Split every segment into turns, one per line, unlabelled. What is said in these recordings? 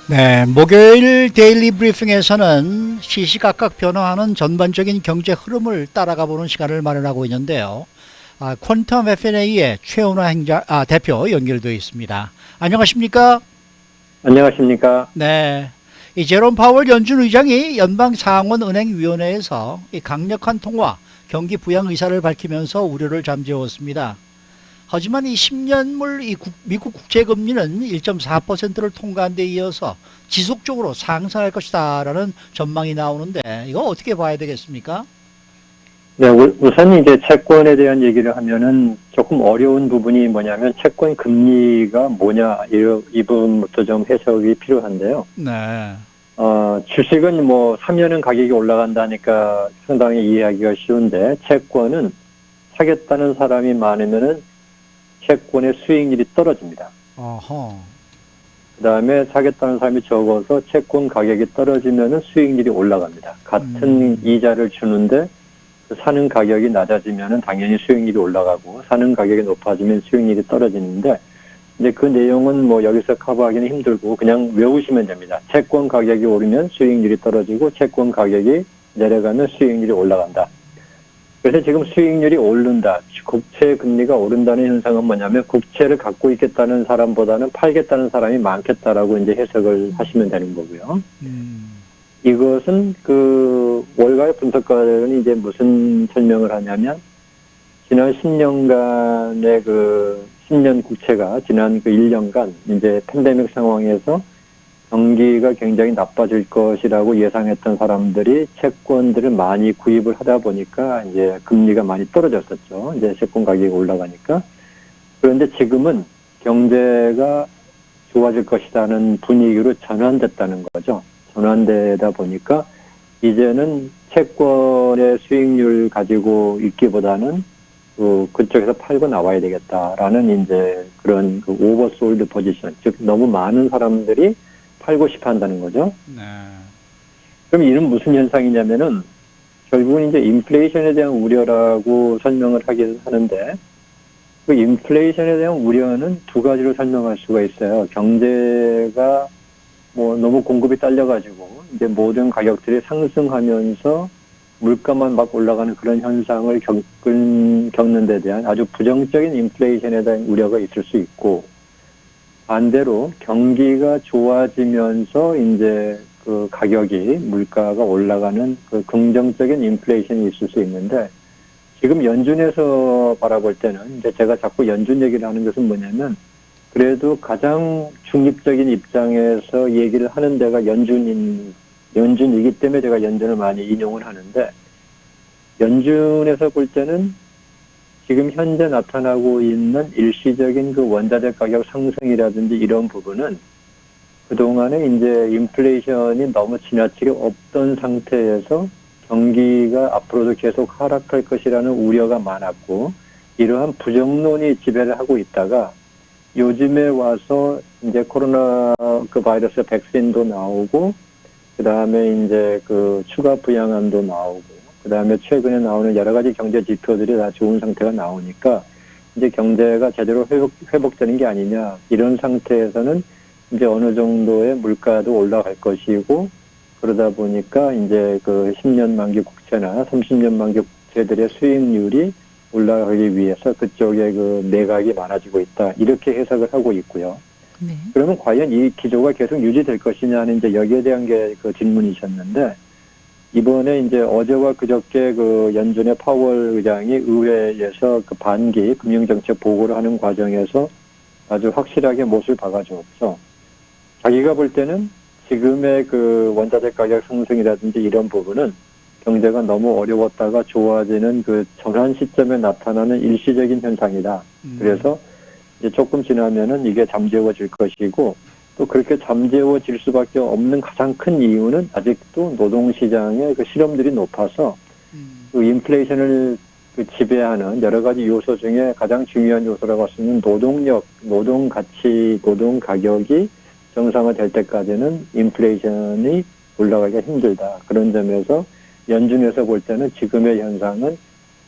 네, 목요일 데일리 브리핑에서는 시시각각 변화하는 전반적인 경제 흐름을 따라가 보는 시간을 마련하고 있는데요. 퀀텀 F&A의 최은화 대표 연결되어 있습니다. 안녕하십니까?
안녕하십니까?
네. 이 제롬 파월 연준 의장이 연방상원은행위원회에서 이 강력한 통화, 경기 부양 의사를 밝히면서 우려를 잠재웠습니다. 하지만 이 10년물 미국 국채금리는 1.4%를 통과한 데 이어서 지속적으로 상승할 것이다라는 전망이 나오는데 이거 어떻게 봐야 되겠습니까?
네, 우선 이제 채권에 대한 얘기를 하면은 조금 어려운 부분이 뭐냐면 채권 금리가 뭐냐, 이 부분부터 좀 해석이 필요한데요.
네.
주식은 뭐 사면은 가격이 올라간다니까 상당히 이해하기가 쉬운데 채권은 사겠다는 사람이 많으면은 채권의 수익률이 떨어집니다.
어허.
그 다음에 사겠다는 사람이 적어서 채권 가격이 떨어지면은 수익률이 올라갑니다. 같은 이자를 주는데 사는 가격이 낮아지면은 당연히 수익률이 올라가고 사는 가격이 높아지면 수익률이 떨어지는데 이제 그 내용은 뭐 여기서 커버하기는 힘들고 그냥 외우시면 됩니다. 채권 가격이 오르면 수익률이 떨어지고 채권 가격이 내려가면 수익률이 올라간다. 그래서 지금 수익률이 오른다. 국채 금리가 오른다는 현상은 뭐냐면 국채를 갖고 있겠다는 사람보다는 팔겠다는 사람이 많겠다라고 이제 해석을 하시면 되는 거고요. 이것은 그 월가의 분석가들은 이제 무슨 설명을 하냐면 지난 10년간의 그 10년 국채가 지난 그 1년간 이제 팬데믹 상황에서 경기가 굉장히 나빠질 것이라고 예상했던 사람들이 채권들을 많이 구입을 하다 보니까 이제 금리가 많이 떨어졌었죠. 이제 채권 가격이 올라가니까. 그런데 지금은 경제가 좋아질 것이라는 분위기로 전환됐다는 거죠. 전환되다 보니까 이제는 채권의 수익률 가지고 있기보다는 그쪽에서 팔고 나와야 되겠다라는 이제 그런 그 오버솔드 포지션, 즉 너무 많은 사람들이 팔고 싶어 한다는 거죠.
네.
그럼 이는 무슨 현상이냐면은 결국은 이제 인플레이션에 대한 우려라고 설명을 하긴 하는데 그 인플레이션에 대한 우려는 두 가지로 설명할 수가 있어요. 경제가 뭐 너무 공급이 딸려가지고 이제 모든 가격들이 상승하면서 물가만 막 올라가는 그런 현상을 겪는 데 대한 아주 부정적인 인플레이션에 대한 우려가 있을 수 있고 반대로 경기가 좋아지면서 이제 그 가격이 물가가 올라가는 그 긍정적인 인플레이션이 있을 수 있는데 지금 연준에서 바라볼 때는 이제 제가 자꾸 연준 얘기를 하는 것은 뭐냐면 그래도 가장 중립적인 입장에서 얘기를 하는 데가 연준이기 때문에 제가 연준을 많이 인용을 하는데 연준에서 볼 때는 지금 현재 나타나고 있는 일시적인 그 원자재 가격 상승이라든지 이런 부분은 그동안에 이제 인플레이션이 너무 지나치게 없던 상태에서 경기가 앞으로도 계속 하락할 것이라는 우려가 많았고 이러한 부정론이 지배를 하고 있다가 요즘에 와서 이제 코로나 그 바이러스 백신도 나오고 그 다음에 이제 그 추가 부양안도 나오고 그 다음에 최근에 나오는 여러 가지 경제 지표들이 다 좋은 상태가 나오니까 이제 경제가 제대로 회복되는 게 아니냐 이런 상태에서는 이제 어느 정도의 물가도 올라갈 것이고 그러다 보니까 이제 그 10년 만기 국채나 30년 만기 국채들의 수익률이 올라가기 위해서 그쪽에 그 매각이 많아지고 있다 이렇게 해석을 하고 있고요.
네.
그러면 과연 이 기조가 계속 유지될 것이냐는 이제 여기에 대한 게 그 질문이셨는데 이번에 이제 어제와 그저께 그 연준의 파월 의장이 의회에서 그 반기 금융정책 보고를 하는 과정에서 아주 확실하게 못을 박아주었죠. 자기가 볼 때는 지금의 그 원자재 가격 상승이라든지 이런 부분은 경제가 너무 어려웠다가 좋아지는 그 전환 시점에 나타나는 일시적인 현상이다. 그래서 이제 조금 지나면은 이게 잠재워질 것이고 또 그렇게 잠재워질 수밖에 없는 가장 큰 이유는 아직도 노동시장의 그 실업률이 높아서 그 인플레이션을 그 지배하는 여러 가지 요소 중에 가장 중요한 요소라고 할 수 있는 노동력, 노동 가치, 노동 가격이 정상화될 때까지는 인플레이션이 올라가기가 힘들다. 그런 점에서 연준에서 볼 때는 지금의 현상은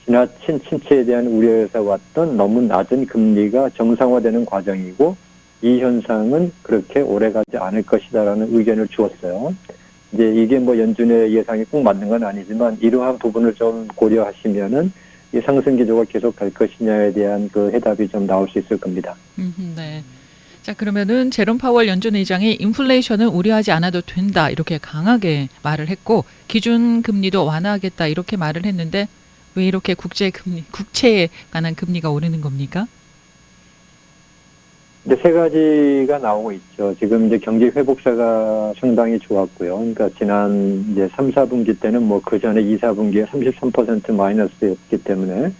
지나친 침체에 대한 우려에서 왔던 너무 낮은 금리가 정상화되는 과정이고 이 현상은 그렇게 오래가지 않을 것이다라는 의견을 주었어요. 이제 이게 뭐 연준의 예상이 꼭 맞는 건 아니지만 이러한 부분을 좀 고려하시면은 이 상승 기조가 계속 갈 것이냐에 대한 그 해답이 좀 나올 수 있을 겁니다.
네. 자, 그러면은 제롬 파월 연준 의장이 인플레이션은 우려하지 않아도 된다 이렇게 강하게 말을 했고 기준 금리도 완화하겠다 이렇게 말을 했는데 왜 이렇게 국채에 관한 금리가 오르는 겁니까?
이제 세 가지가 나오고 있죠. 지금 이제 경기 회복세가 상당히 좋았고요. 그러니까 지난 이제 3, 4분기 때는 뭐 그 전에 2, 4분기에 33% 마이너스였기 때문에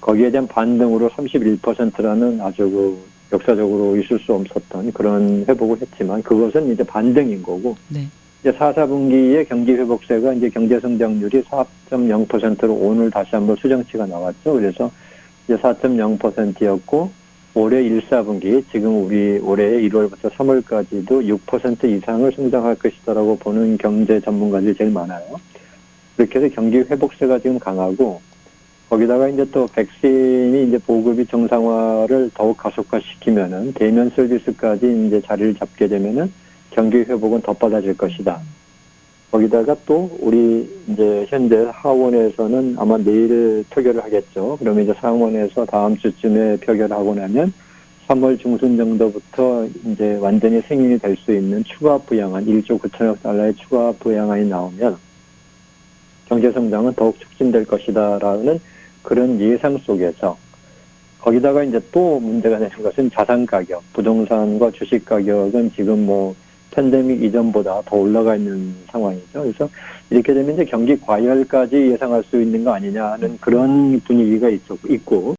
거기에 대한 반등으로 31%라는 아주 그 역사적으로 있을 수 없었던 그런 회복을 했지만 그것은 이제 반등인 거고
네.
이제 4, 4분기의 경기 회복세가 이제 경제 성장률이 4.0%로 오늘 다시 한번 수정치가 나왔죠. 그래서 이제 4.0%였고 올해 1, 4분기 지금 우리 올해 1월부터 3월까지도 6% 이상을 성장할 것이다라고 보는 경제 전문가들이 제일 많아요. 그렇게 해서 경기 회복세가 지금 강하고 거기다가 이제 또 백신이 이제 보급이 정상화를 더욱 가속화시키면은 대면 서비스까지 이제 자리를 잡게 되면은 경기 회복은 더 빨라질 것이다. 거기다가 또 우리 이제 현재 하원에서는 아마 내일 표결을 하겠죠. 그러면 이제 상원에서 다음 주쯤에 표결하고 나면 3월 중순 정도부터 이제 완전히 승인이 될 수 있는 추가 부양안 1조 9천억 달러의 추가 부양안이 나오면 경제 성장은 더욱 촉진될 것이다라는 그런 예상 속에서 거기다가 이제 또 문제가 되는 것은 자산 가격, 부동산과 주식 가격은 지금 뭐 팬데믹 이전보다 더 올라가 있는 상황이죠. 그래서 이렇게 되면 이제 경기 과열까지 예상할 수 있는 거 아니냐 하는 그런 분위기가 있고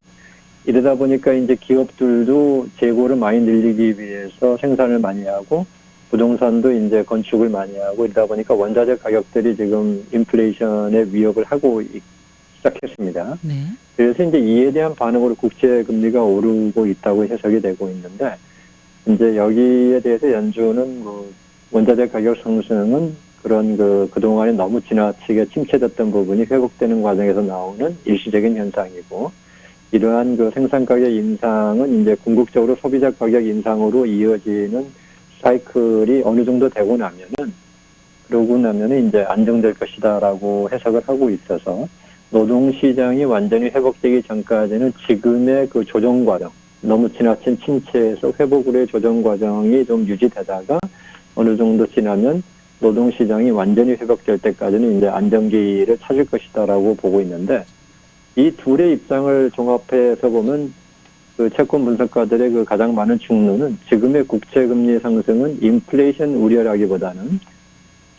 이러다 보니까 이제 기업들도 재고를 많이 늘리기 위해서 생산을 많이 하고 부동산도 이제 건축을 많이 하고 이러다 보니까 원자재 가격들이 지금 인플레이션의 위협을 하고 시작했습니다.
네.
그래서 이제 이에 대한 반응으로 국채 금리가 오르고 있다고 해석이 되고 있는데 이제 여기에 대해서 연준은 뭐 원자재 가격 상승은 그런 그동안에 너무 지나치게 침체됐던 부분이 회복되는 과정에서 나오는 일시적인 현상이고 이러한 그 생산 가격 인상은 이제 궁극적으로 소비자 가격 인상으로 이어지는 사이클이 어느 정도 되고 나면은 그러고 나면은 이제 안정될 것이다라고 해석을 하고 있어서 노동시장이 완전히 회복되기 전까지는 지금의 그 조정 과정, 너무 지나친 침체에서 회복으로의 조정 과정이 좀 유지되다가 어느 정도 지나면 노동시장이 완전히 회복될 때까지는 이제 안정기를 찾을 것이다라고 보고 있는데 이 둘의 입장을 종합해서 보면 그 채권 분석가들의 그 가장 많은 중론은 지금의 국채금리 상승은 인플레이션 우려라기보다는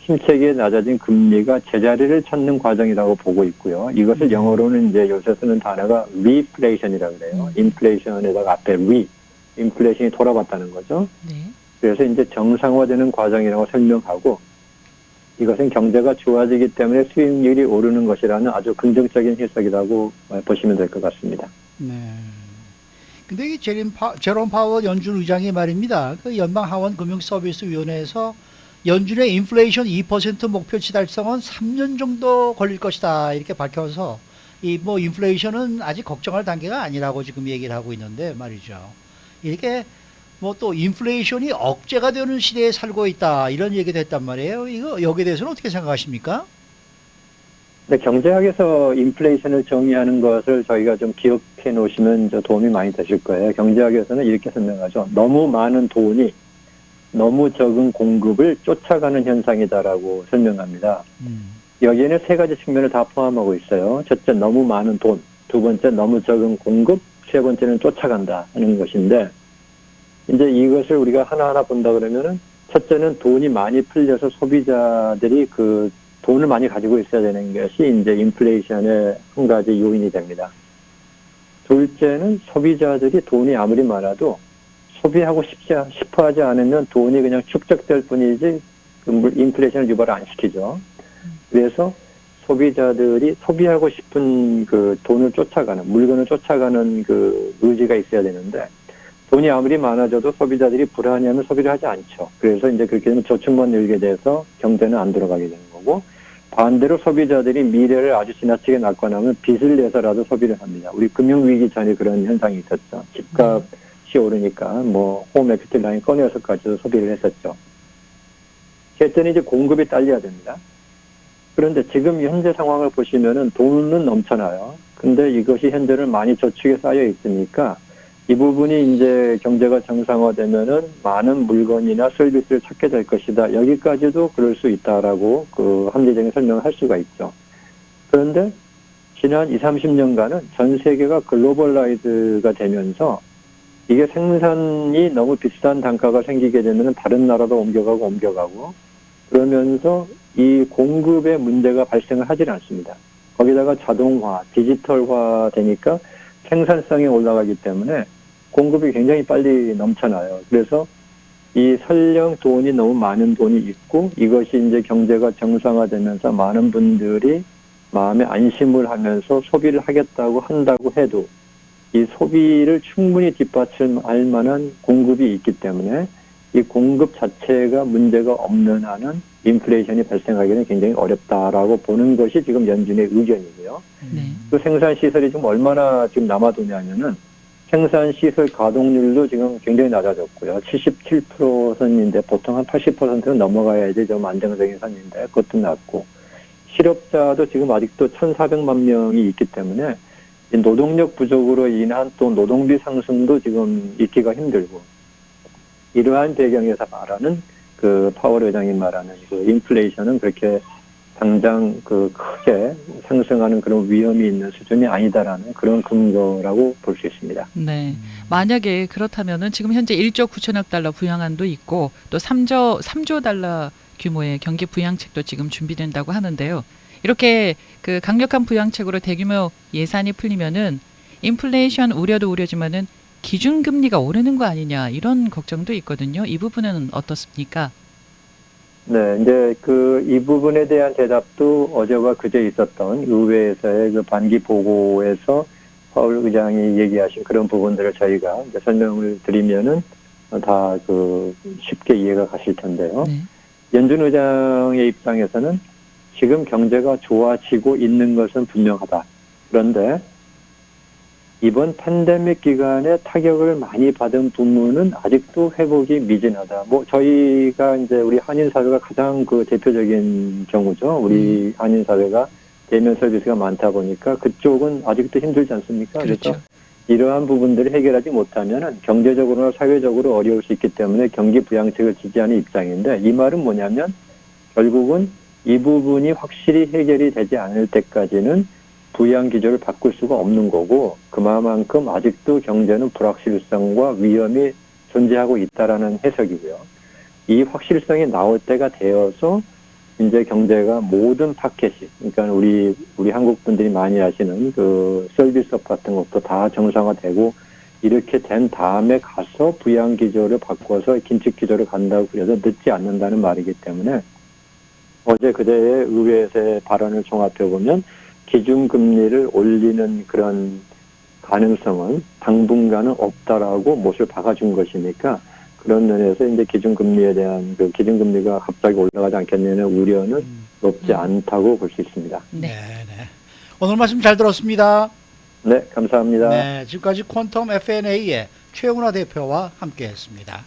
침체기에 낮아진 금리가 제자리를 찾는 과정이라고 보고 있고요. 이것을 영어로는 이제 요새 쓰는 단어가 리플레이션이라고 그래요. 인플레이션에다가 앞에 인플레이션이 돌아왔다는 거죠.
네.
그래서 이제 정상화되는 과정이라고 설명하고 이것은 경제가 좋아지기 때문에 수익률이 오르는 것이라는 아주 긍정적인 해석이라고 보시면 될 것 같습니다.
네. 근데 이 제롬 파월 연준 의장이 말입니다. 그 연방하원 금융서비스위원회에서 연준의 인플레이션 2% 목표치 달성은 3년 정도 걸릴 것이다 이렇게 밝혀서 이 뭐 인플레이션은 아직 걱정할 단계가 아니라고 지금 얘기를 하고 있는데 말이죠. 이렇게 뭐 또 인플레이션이 억제가 되는 시대에 살고 있다 이런 얘기도 했단 말이에요. 이거 여기에 대해서는 어떻게 생각하십니까?
네, 경제학에서 인플레이션을 정의하는 것을 저희가 좀 기억해 놓으시면 도움이 많이 되실 거예요. 경제학에서는 이렇게 설명하죠. 너무 많은 돈이 너무 적은 공급을 쫓아가는 현상이다라고 설명합니다. 여기에는 세 가지 측면을 다 포함하고 있어요. 첫째, 너무 많은 돈. 두 번째, 너무 적은 공급. 세 번째는 쫓아간다 하는 것인데 이제 이것을 우리가 하나하나 본다 그러면은 첫째는 돈이 많이 풀려서 소비자들이 그 돈을 많이 가지고 있어야 되는 것이 이제 인플레이션의 한 가지 요인이 됩니다. 둘째는 소비자들이 돈이 아무리 많아도 소비하고 싶어 하지 않으면 돈이 그냥 축적될 뿐이지 인플레이션을 유발을 안 시키죠. 그래서 소비자들이 소비하고 싶은 그 돈을 쫓아가는, 물건을 쫓아가는 그 의지가 있어야 되는데 돈이 아무리 많아져도 소비자들이 불안해하면 소비를 하지 않죠. 그래서 이제 그렇게 되면 저축만 늘게 돼서 경제는 안 돌아가게 되는 거고 반대로 소비자들이 미래를 아주 지나치게 낙관하면 빚을 내서라도 소비를 합니다. 우리 금융위기 전에 그런 현상이 있었죠. 집값 오르니까 뭐 홈 에퀴티 라인 꺼내서까지도 소비를 했었죠. 실제는 이제 공급이 딸려야 됩니다. 그런데 지금 현재 상황을 보시면은 돈은 넘쳐나요. 근데 이것이 현재는 많이 저축에 쌓여 있으니까 이 부분이 이제 경제가 정상화되면은 많은 물건이나 서비스를 찾게 될 것이다. 여기까지도 그럴 수 있다라고 그 합리적인 설명을 할 수가 있죠. 그런데 지난 20, 30년간은 전 세계가 글로벌라이즈가 되면서 이게 생산이 너무 비싼 단가가 생기게 되면 다른 나라로 옮겨가고 그러면서 이 공급에 문제가 발생을 하질 않습니다. 거기다가 자동화, 디지털화 되니까 생산성이 올라가기 때문에 공급이 굉장히 빨리 넘쳐나요. 그래서 이 설령 돈이 너무 많은 돈이 있고 이것이 이제 경제가 정상화되면서 많은 분들이 마음에 안심을 하면서 소비를 한다고 해도 이 소비를 충분히 뒷받침할 만한 공급이 있기 때문에 이 공급 자체가 문제가 없는 한은 인플레이션이 발생하기는 굉장히 어렵다라고 보는 것이 지금 연준의 의견이고요.
네.
그 생산 시설이 지금 얼마나 지금 남아도냐면은 생산 시설 가동률도 지금 굉장히 낮아졌고요. 77%선인데 보통 한 80%는 넘어가야지 좀 안정적인 선인데 그것도 낮고 실업자도 지금 아직도 1,400만 명이 있기 때문에 이 노동력 부족으로 인한 또 노동비 상승도 지금 있기가 힘들고 이러한 배경에서 말하는 그 파월 의장이 말하는 그 인플레이션은 그렇게 당장 그 크게 상승하는 그런 위험이 있는 수준이 아니다라는 그런 근거라고 볼 수 있습니다.
네. 만약에 그렇다면은 지금 현재 1조 9천억 달러 부양안도 있고 또 3조 달러 규모의 경기 부양책도 지금 준비된다고 하는데요. 이렇게 그 강력한 부양책으로 대규모 예산이 풀리면은 인플레이션 우려도 우려지만은 기준금리가 오르는 거 아니냐 이런 걱정도 있거든요. 이 부분은 어떻습니까?
네, 이제 이 부분에 대한 대답도 어제와 그제 있었던 의회에서의 그 반기 보고에서 파월 의장이 얘기하신 그런 부분들을 저희가 이제 설명을 드리면은 다 쉽게 이해가 가실 텐데요.
네.
연준 의장의 입장에서는 지금 경제가 좋아지고 있는 것은 분명하다. 그런데 이번 팬데믹 기간에 타격을 많이 받은 부문은 아직도 회복이 미진하다. 뭐 저희가 이제 우리 한인 사회가 가장 그 대표적인 경우죠. 우리 한인 사회가 대면 서비스가 많다 보니까 그쪽은 아직도 힘들지 않습니까?
그렇죠.
그래서 이러한 부분들을 해결하지 못하면 경제적으로나 사회적으로 어려울 수 있기 때문에 경기 부양책을 지지하는 입장인데 이 말은 뭐냐면 결국은 이 부분이 확실히 해결이 되지 않을 때까지는 부양 기조를 바꿀 수가 없는 거고 그만큼 아직도 경제는 불확실성과 위험이 존재하고 있다라는 해석이고요. 이 확실성이 나올 때가 되어서 이제 경제가 모든 파켓이 그러니까 우리 한국 분들이 많이 하시는 그 서비스업 같은 것도 다 정상화되고 이렇게 된 다음에 가서 부양 기조를 바꿔서 긴축 기조를 간다고 그래서 늦지 않는다는 말이기 때문에 어제 그제의 의회에서의 발언을 종합해 보면 기준금리를 올리는 그런 가능성은 당분간은 없다라고 못을 박아준 것이니까 그런 면에서 이제 기준금리에 대한 그 기준금리가 갑자기 올라가지 않겠냐는 우려는 높지 않다고 볼 수 있습니다.
네.
네. 오늘 말씀 잘 들었습니다.
네, 감사합니다.
네, 지금까지 퀀텀 FNA의 최영훈아 대표와 함께했습니다.